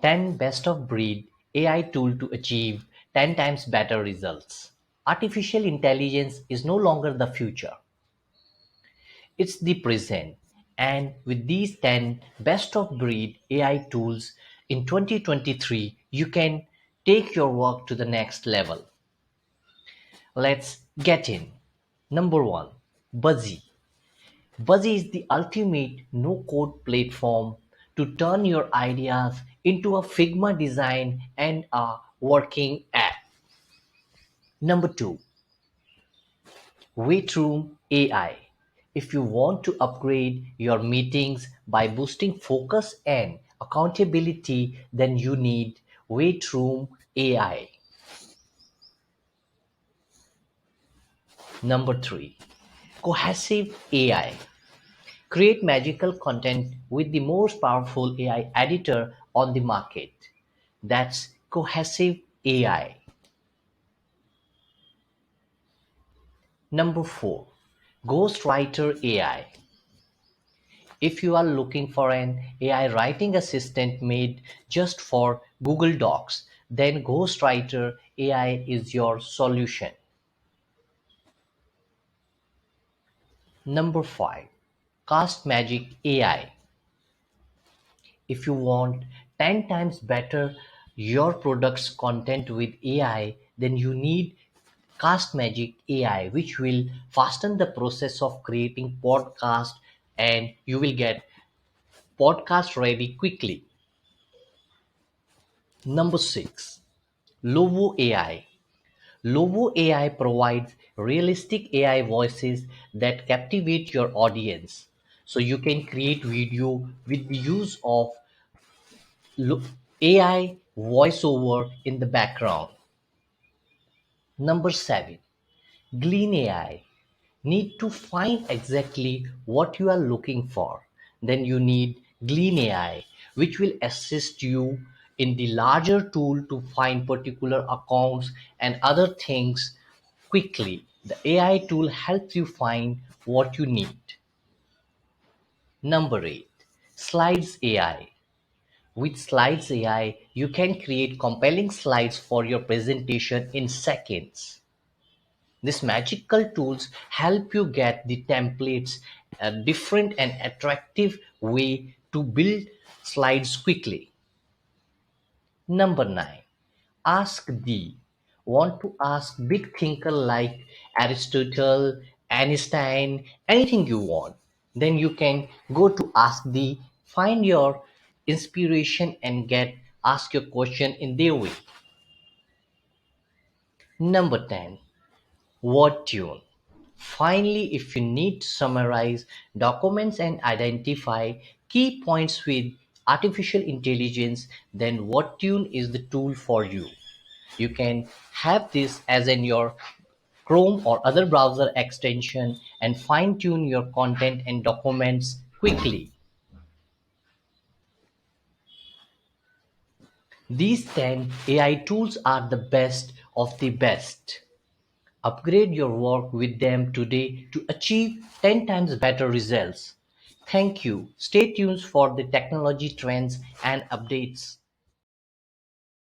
10 best of breed AI tool to achieve 10 times better results. Artificial intelligence is no longer the future, it's the present. And with these 10 best of breed AI tools in 2023, you can take your work to the next level. Let's get in. Number 1, Buzzy. Buzzy is the ultimate no-code platform to turn your ideas into a Figma design and a working app. Number 2, WaitroomAI. If you want to upgrade your meetings by boosting focus and accountability, then you need WaitroomAI. Number 3, Cohesive AI. Create magical content with the most powerful AI editor on the market. That's Cohesive AI. Number 4, Ghostwriter AI. If you are looking for an AI writing assistant made just for Google Docs, then Ghostwriter AI is your solution. Number 5, CastmagicAI. If you want 10 times better your product's content with AI, then you need CastmagicAI, which will fasten the process of creating podcast and you will get podcast ready quickly. Number 6, LovoAI. LovoAI provides realistic AI voices that captivate your audience. So you can create video with the use of AI voiceover in the background. Number 7, GleanAI. Need to find exactly what you are looking for. Then you need GleanAI, which will assist you in the larger tool to find particular accounts and other things quickly. The AI tool helps you find what you need. Number 8, Slides AI. With Slides AI, you can create compelling slides for your presentation in seconds. These magical tools help you get the templates a different and attractive way to build slides quickly. Number 9, Ask the. Want to ask big thinker like Aristotle, Einstein, anything you want. Then you can go to Ask the, find your inspiration and get ask your question in their way. Number 10, Word tune. Finally, if you need to summarize documents and identify key points with artificial intelligence, then WordTune is the tool for you. You can have this as in your Chrome or other browser extension and fine tune your content and documents quickly. These 10 AI tools are the best of the best. Upgrade your work with them today to achieve 10 times better results. Thank you. Stay tuned for the technology trends and updates.